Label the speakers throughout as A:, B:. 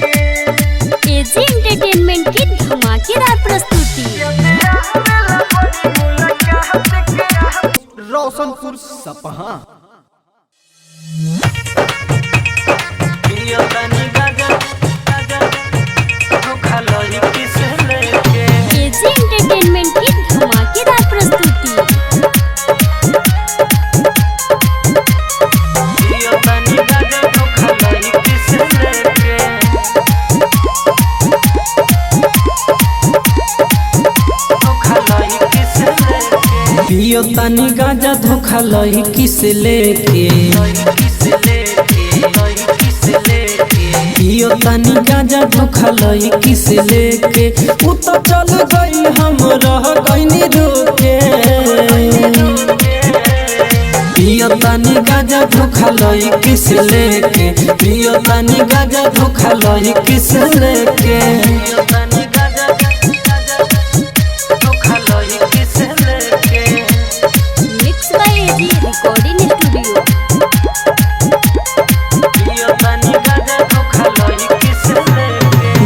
A: AG entertainment की धमाकेदार प्रस्तुति।
B: रोशनपुर सपहा
A: एजी एंटरटेनमेंट की धमाकेदार प्रस्तुति।
C: पियो तनी गाजा धोखा लही किस लेके पियो तनी गाजा धोखा लही किस लेके उ तो चल गई हम रह गईनी रोके पियो तनी गाजा धोखा लही किस लेके पियो तनी गाजा धोखा लही किस लेके
A: mix by AG recording studio.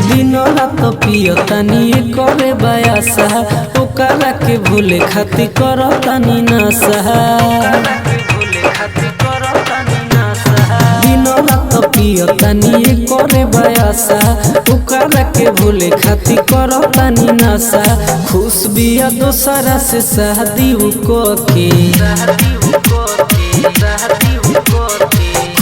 C: दिनो रात पियो तनी करे बयासा ओकरा के भूले खातिर करो तनी नशा दिनो रात पियो तनी करे बयासा ओकरा के भूले खातिर करो तनी नशा खुश बिया दोसरा से शादी को के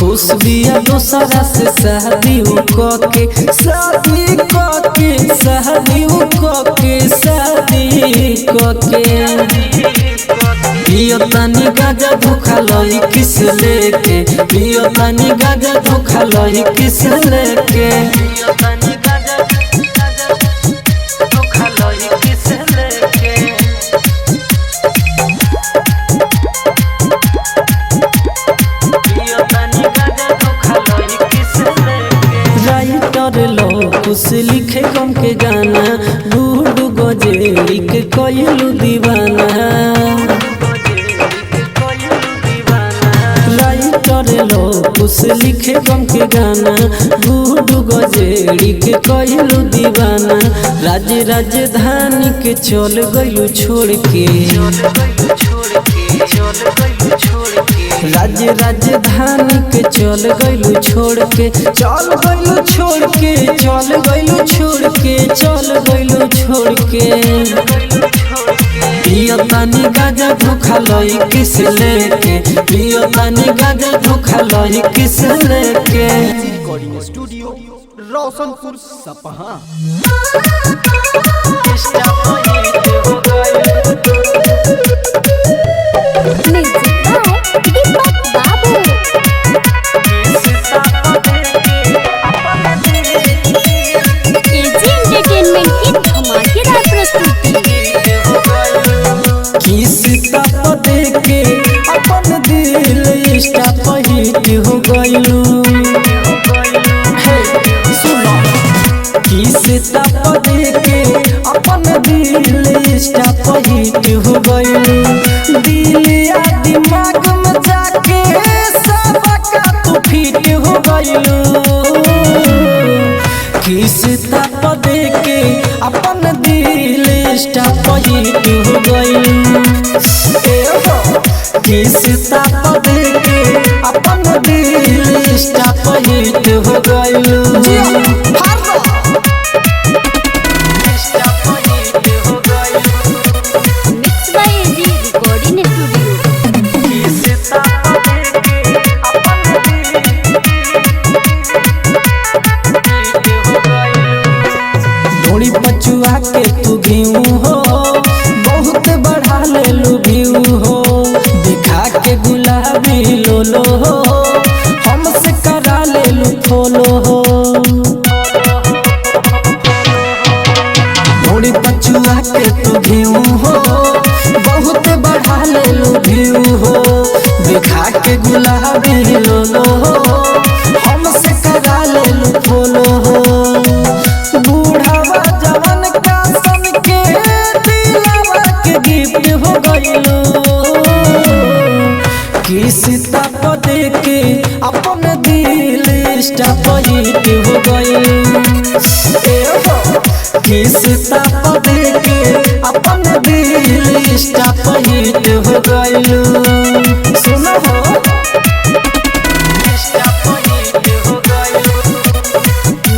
C: खुश बिया दोसरा से शादी को के शादी को के शादी को के शादी को के पियो तनी गाजा धोखा लही किस लेके पियो तनी गाजा धोखा लही किस लेके राइटर लो कुछ लिखे कम के गाना बूढ़ गजेरी के कोयलू दीवाना राइटर लो कुछ लिखे कम के गाना बूढ़ गजेरी के कोयलू दीवाना राजधानी के चल गयू छोड़ के राजधानी के चल गयू छोड़ के चल गयू छोड़ के चल गयू छोड़ के चल गयू छोड़ के पियो तनी गाजा धोखा लही किस लेके पियो तनी गाजा धोखा लही किस लेके
B: recording studio Roshanpur Sapaha
A: music by दीपक बाबू। एजी एंटरटेनमेंट की धमाकेदार प्रस्तुति।
C: किस्ता दे के अपन दिल इंस्टा पर हिट हो गइलू सुनो किस्ता दे के अपन दिल इंस्टा पर हिट हो गइलू दिल या दिमाग में जाके सबका तू फिट हो गइलू किस्ता दे के अपन दिल इंस्टा पर हिट हो गइलू किस्ता दे के अपन दिल इंस्टा पर हिट हो गइलू
A: mix by AG recording studio.
C: थोड़ी पचुआ के तू घीऊ हो बहुत बढ़ा ले लू भीऊ हो दिखा के गुलाबी लोलो हो हमसे करा ले लू फॉलो हो थोड़ी पचुआ के तू घीऊ हो बहुत बढ़ा ले लू भीऊ हो दिखा के गुलाबी लोलो हो हमसे करा ले लू फॉलो हो बूढ़ावा जवन का सन के दिलवा गिफ्ट हो गइलू किस्ता पर देके अपन दिल स्टाप हिट हो गइलू किस्ता पर देके अपन दिल स्टाप हिट हो गइलू सुनो हो स्टाप हिट हो गइलू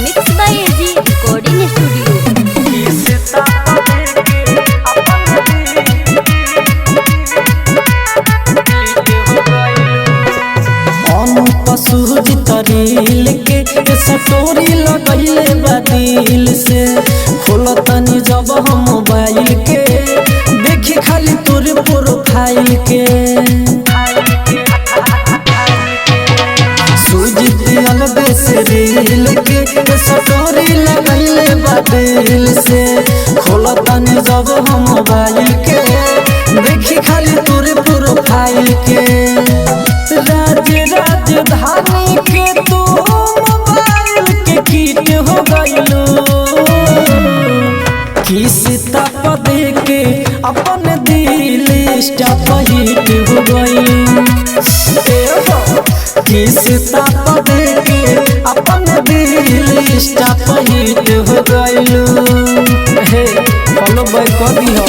A: mix by AG recording studio.
C: किस्ता पर देके अपन दिल सूझ तरील के स्टोरी लगैले बा दिल से खोलो तनी जब हम मोबाइल के देखी खाली तोर प्रोफाइल के सूझ दियल बेस रील के स्टोरी लगैले बा दिल से खोलो तनी जब हम मोबाइल के देखी खाली तोर प्रोफाइल के राजधानी के तू मोबाइल के कीट हो गइलू किस्ता पर देके अपन दिल स्टाप हिट हो गइलू किस्ता पर देके अपन दिल स्टाप हिट हो गइलू हे फॉलो बैक कर दियो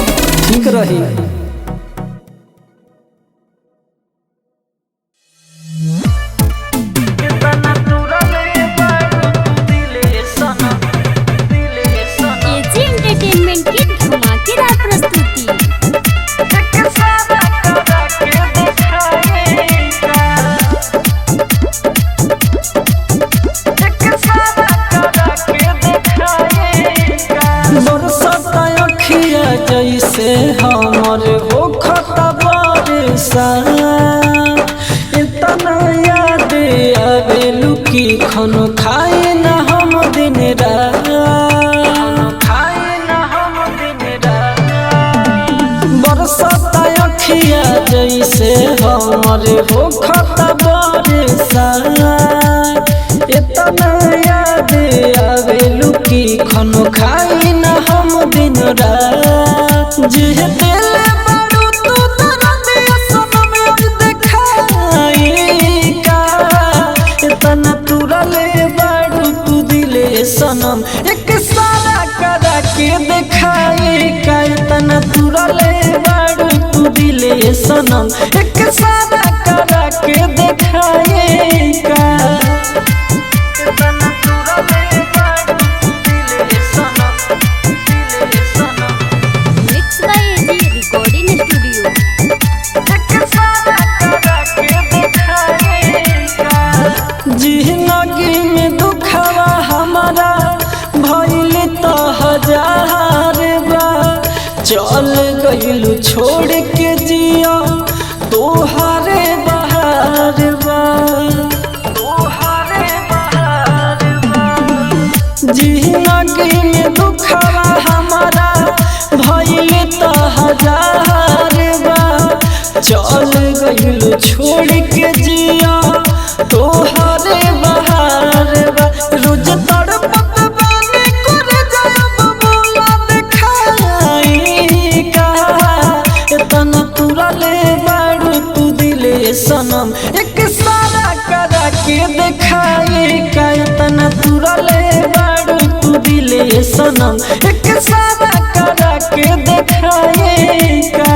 C: ठीक रही
A: एजी एंटरटेनमेंट की धमाकेदार प्रस्तुति।
C: बरसता अखिया जैसे हमर हो खता बरसा इतना याद आवेलू की खनो खाए न हम दिन रात बरसता अखिया जैसे हमर हो खता बरसा इतना याद आवेलू की खनो खाई न हम दिन रात जिह दिल बड़ू तू दर्द सनम अब देखाई का इतना तुरले बड़ू तू दिले सनम एक सारा करा के देखाई का इतना तुरले बड़ू तू दिले सनम एक सारा करा के देखाई का
A: mix by AG recording studio.
C: जिंदगी में दुखवा हमारा भइल तो हजार बा चल गइलू छोड़ के जिया तोहारे बहार बा जिंदगी में दुखवा हमारा भइल तो हजार बा चल गइलू छोड़ के जिया तोहारे बहार बा रोज तड़पत बानी करे जाब बोला देखाई का इतना तुरले बाड़ू तू दिले सनम एक सारा करा के देखाई का इतना तुरले बाड़ू तू दिले सनम एक सारा करा के देखाई का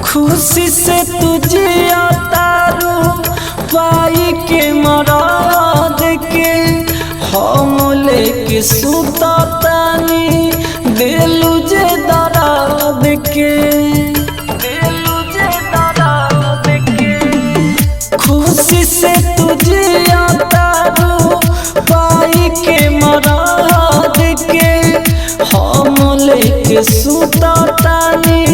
C: खुशी से तुझे तारू पाई के मराद के हम लेके सुता तानी दिलू जे दराद के खुशी से तुझे तारू पाई के मराद के हम लेके सुता तानी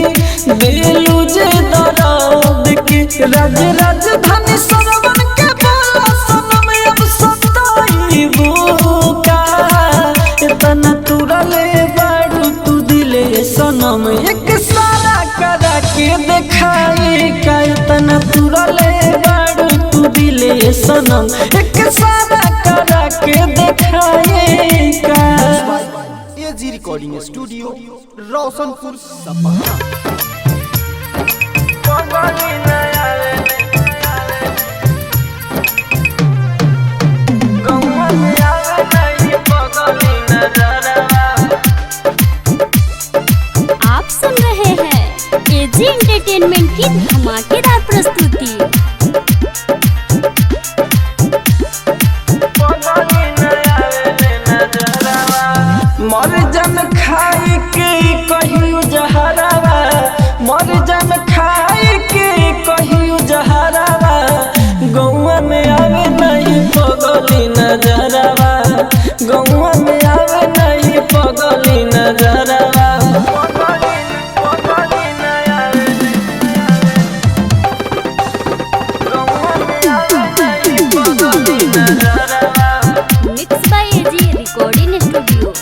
C: दिलू जे दराद के राजधानी सरवन के बोला सनम अब सताईबू का इतना तुरले बाड़ू तू दिले सनम एक सारा करा के सनम एक सारा करा के दिखाएगा।
B: एजी रिकॉर्डिंग स्टूडियो रोशनपुर सपहा।
A: आप सुन रहे हैं एजी एंटरटेनमेंट की धमाकेदार प्रस्तुति।
C: मर जन खाई के कहियो जहरावा, मर जन खाई के कहियो जहरावा, गौवा में आवे नहीं पगली नजरवा, गौवा में आवे नहीं पगली नजरवा।
A: Mix by AG recording studio.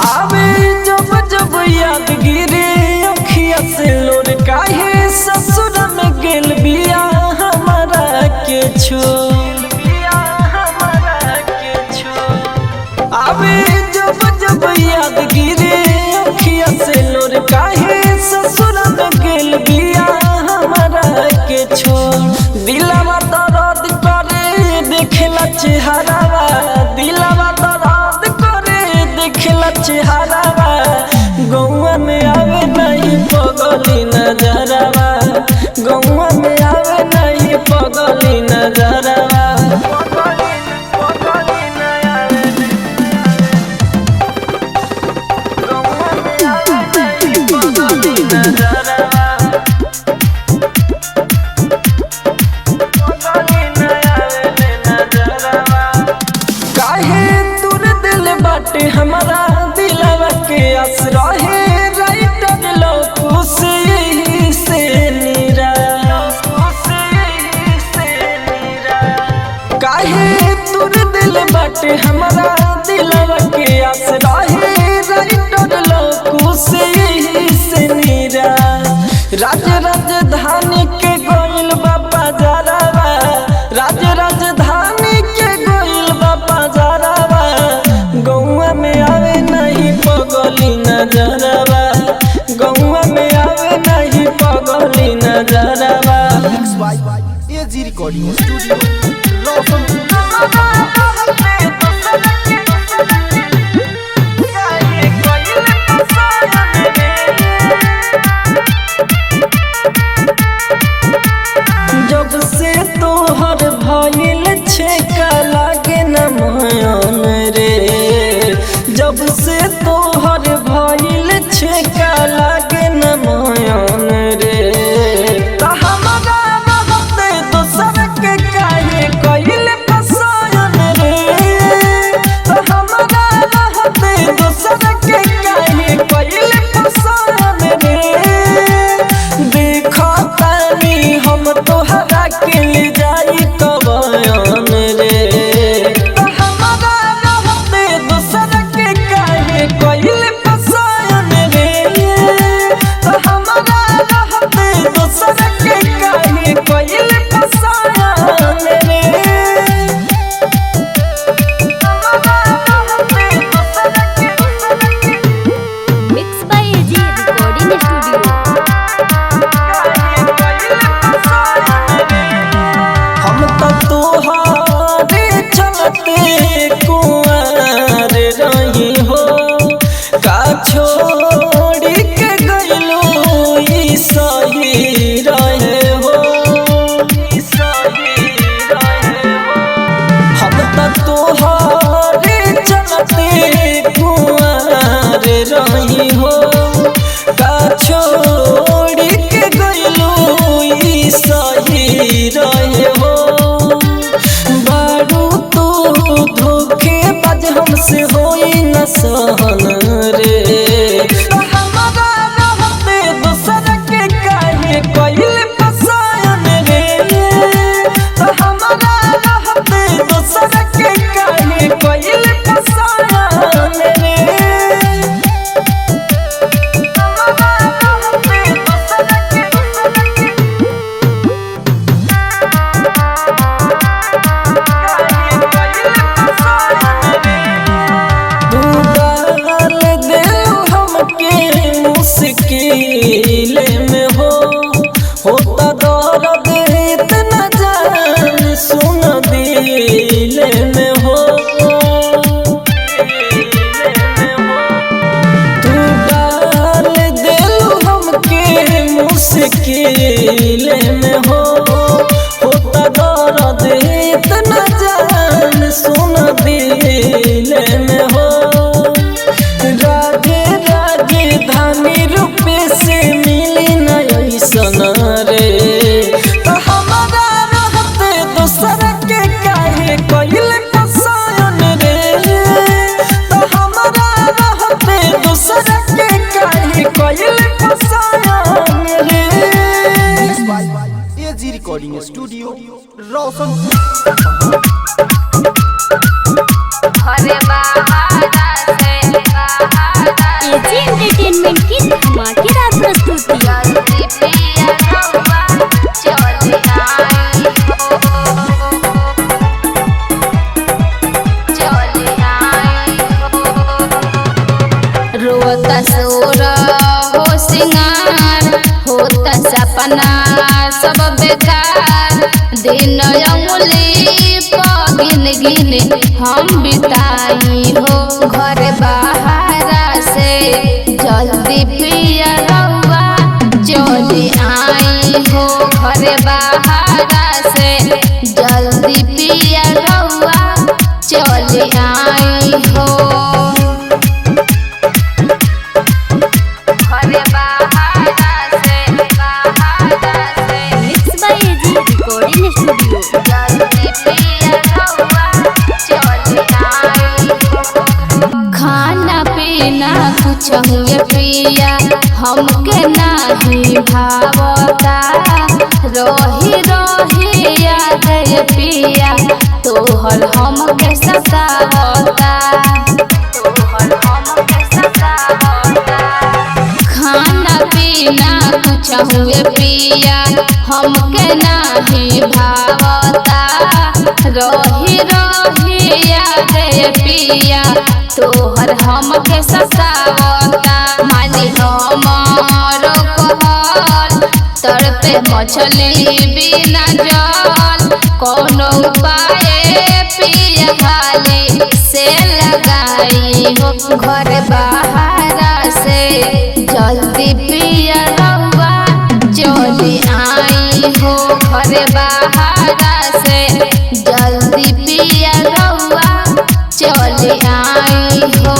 C: आवे जब जब याद गिरे अखिया से लोर, काहे ससुर में गेल बिया हमारा के छोड़, आवे जब जब याद गिरे अखिया से लोर, काहे ससुर में गेल बिया हमारा के छोड़। दिलवा दर्द करे देखला चेहरावा, दिलवा दर्द करे देखला चेहरावा, गौवा में आवे नहीं पगली नजरवा, गौवा में आवे नहीं पगली नजरवा। काहे तूर दिल बाटे हमारा दिलवा के आसरा है, राइटर लोगों से यही से नीरा, काहे तूर दिल बाटे हमारा दिलवा के आसरा है, राइटर लोगों से यही से नीरा। राज राजधानी के गोइल बाबा जरावा, राज राजधानी के गोइल बाबा जरावा, गौवा में आवे नहीं पगली नजरवा, गौवा में आवे नहीं पगली नजरवा।
B: एजी रिकॉर्डिंग स्टूडियो रोशनपुर
C: जब से तोहर भइल छेका लागे न मयन रे, जब से तोहर भइल छेका लागे न मयन रे, त हमरा रहते दोसर के काहे कइल पसयन रे, त हमरा रहते दोसर के काहे कइल पसयन रे। देखा तानी हम तोहरा के ले जाई कबयन रे, त हमरा रहते दोसर के काहे कइल पसयन रे, त हमरा रहते दोसर के काहे कइल पसयन रे। हमरा रहते दोसर के दिल में हो होता दर्द इतना जान सुन दिल में हो रागे रागे धानी रूपे से मिली न ऐसन रे तो हमारा रहते दोसर के काहे कइल पसंद रे तो हमारा रहते दोसर के काहे कइल पसंद रे।
B: AG recording studio Roshanpur.
A: AG entertainment की धमाकेदार प्रस्तुति।
D: रोता सोरा हो सिंगार होता सपना सब बेकार दिन अंगुली गिन गिन हम बिताई हो घर बाहर से जल्दी पिया रउआ चली आई हो घर बाहर से जल्दी पिया रउआ चली आई हो।
A: Mix by AG recording studio.
D: खाना पीना कुछ हुए पिया हमके नहीं भावता रही रही याद पिया तोहर हमके सतावता खाना पीना कुछ हुए पिया हमके नहीं भावता रही रही याद पिया तोहर हमके सतावता मानी हमारो कहल तड़पे मछली बिना जल कोनो उपाय पिया खाली से लगाई हो घर बाहर से जल्दी पिया रउआ चली आई हो घर बाहर से जल्दी पिया रउआ चली आई हो।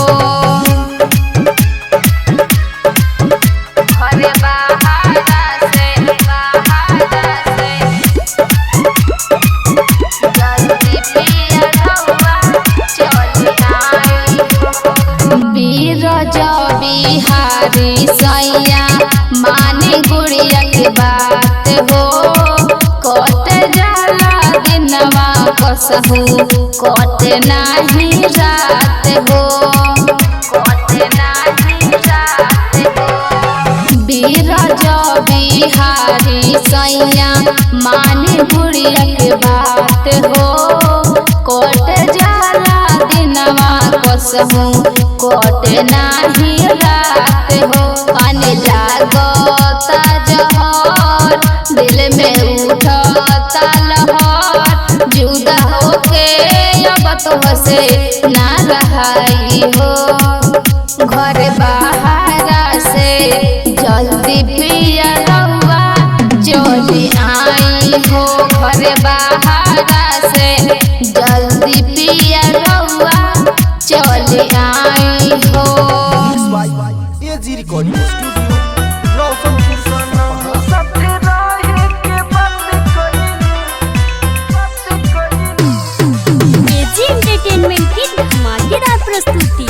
D: बिहारी सैया माने गुड़िया के बात हो कट जाला दिनवा कसहू कट नाही रात हो बीरज बिहारी सैया माने गुड़िया के बात हो कट जाला दिनवा कसहू कट नाही रात हो पानी लागता जहर दिल में उठता लहर जुदा होके अब तो से ना रहाई हो घर बाहर से जल्दी पिया रउआ चली आई हो घर बाहर से जल्दी पिया रउआ चली आई हो।
B: एजी रिकॉर्डिंग स्टूडियो रोशनपुर सपहा।
A: एजी एंटरटेनमेंट की धमाकेदार प्रस्तुति।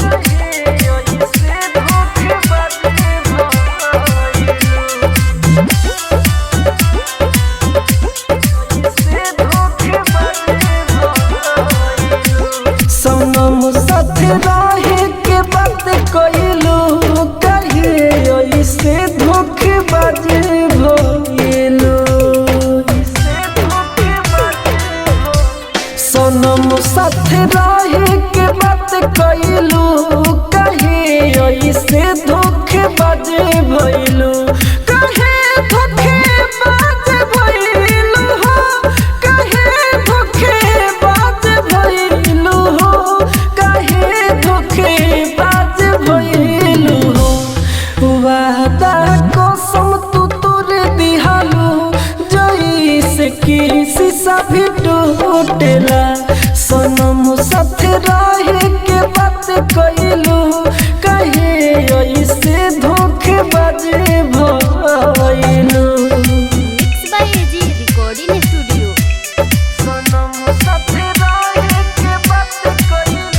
C: लुटेला सनम साथ रहे के बात कइलू कहे ऐसे धोखेबाज भइलू
A: mix by AG recording studio.
C: सनम साथ रहे के बात कइलू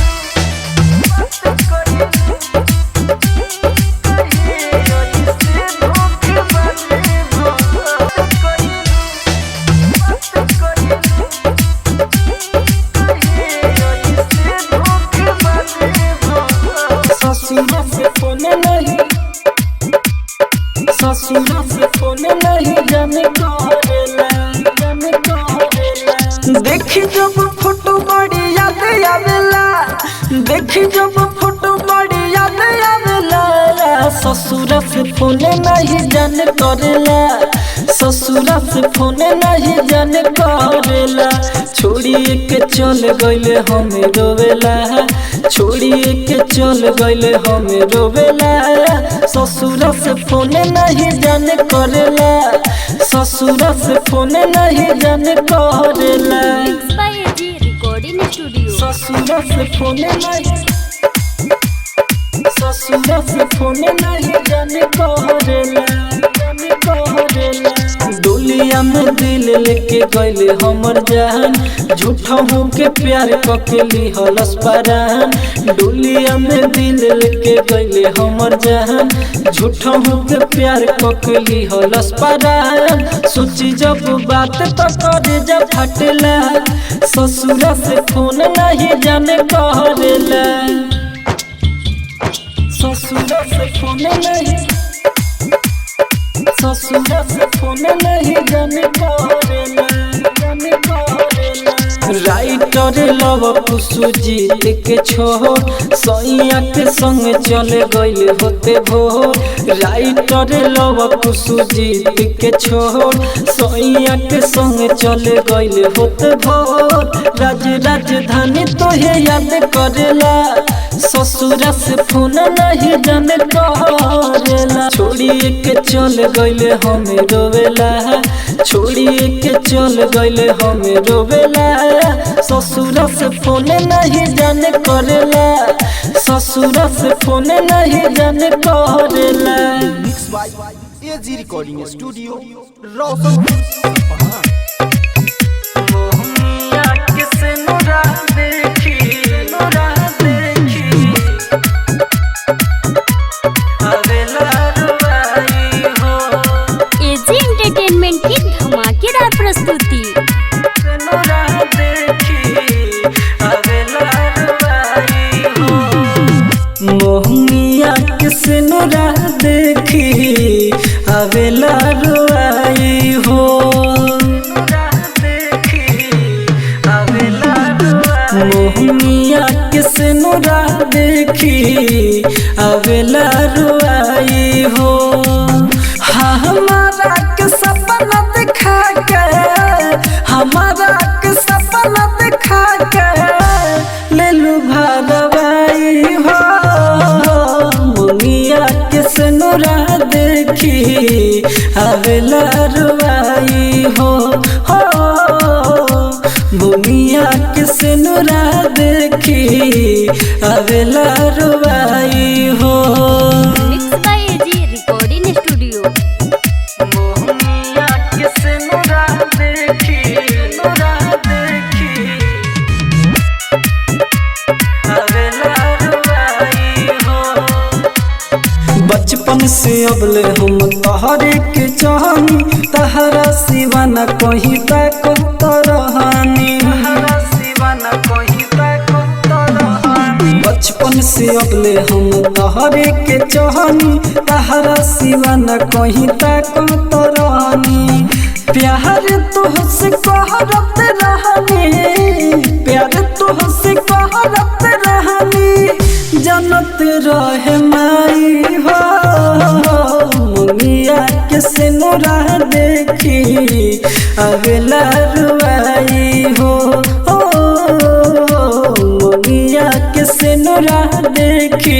C: ससुरा से फोन नहीं जाने करेला देखी जब फोटो बड़ी याद आवेला देखी जब फोटो बड़ी याद आवेला ससुरा से फोन नहीं जाने करेला ससुरा से फोन नहीं जाने करेला छोड़िए के चल गइले हमें रोवेला छोड़िए के चल गइले हमें रोवेला ससुरा से फोन नहीं जाने करेला ससुरा से फोन नहीं जाने करेला
A: mix by AG recording studio.
C: ससुरा से फोन नहीं जाने करेला डोलिया में दिल लेके गइले हमर जान झूठा हूँ के प्यार कके लिहलस परान डोलिया में दिल लेके गइले हमर जान झूठा हूँ के प्यार कके लिहलस परान सोची जब बात तो करे जब फटला ससुरा से फोन नहीं जाने करेला ससुरा से फोन नहीं जाने करेला राइटर लव कुसुजीत के छोड़ सैया के संग चले गइले होते भोर राइटर लव कुसुजीत के छोड़ सैया के संग चले गइले होते भोर राजधानी तोहे याद करेला ससुरा से फोन नहीं जाने करेला छोड़िए के चल गइले हमें रोवेला छोड़िए के चल गइले हमें रोवेला ससुरा से फोन नहीं जाने करेला ससुरा से फोन नहीं जाने करेला
B: mix by AG recording studio Roshanpur.
C: मोहनिया किसे नोरा देखी आवेला रुवाई हो
A: एजी एंटरटेनमेंट की धमाकेदार प्रस्तुति।
C: नोरा देखी आवेला रुवाई हो मोहनिया किसे नोरा देखी आवेला रुवाई हो मोहनिया किसे नोरा देखी आवेला रुआई हो हमारा के सपना दिखा के हमारा के सपना दिखा के ले लू भरवाई हो मोहनिया किसे नोरा देखी आवेला रुआई हो भूमिया किसे नोरा देखी आवेला रुवाई हो
A: mix by AG recording studio.
C: भूमिया किसे नोरा देखी आवेला रुवाई हो बचपन से अबले हम तहरे के चाहनी तहरा सिवा न कहीं तक तरहानी बचपन से अबले हम तहरे के चाहनी तहरा सिवा न कहीं तक तरहानी प्यार तुहसे कहरत रहनी प्यार तुहसे कहरत रहनी जनत रहे माई हो मुनिया किसे नोरा देखी आवेला रुआई हो मुनिया किसे नोरा देखी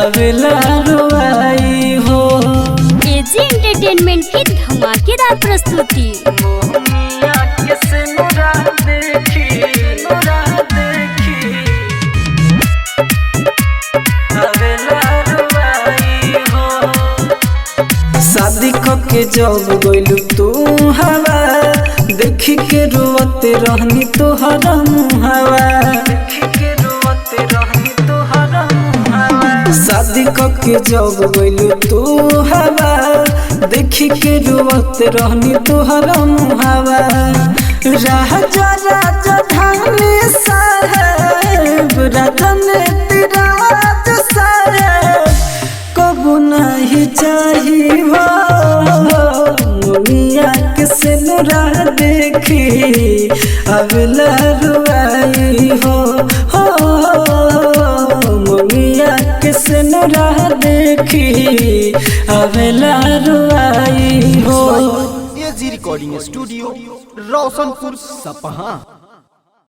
C: आवेला रुआई हो
A: एजी एंटरटेनमेंट की धमाकेदार प्रस्तुति।
C: मुनिया किसे नोरा के जब गइलू तू हवा देख के रोते रहनी तोहरा मुहावा शादी के जब गइलू तू हवा देख के रोते रहनी तोहरा मुहावा राजा राजा धानी साहेब राजन तिराज साहेब कबू नहीं चाहिए मुनिया के सिनुरा देखी अबला रुआई हो मुनिया के सिनुरा देखी अबला रुआई हो।
B: एजी रिकॉर्डिंग स्टूडियो रोशनपुर सपहा।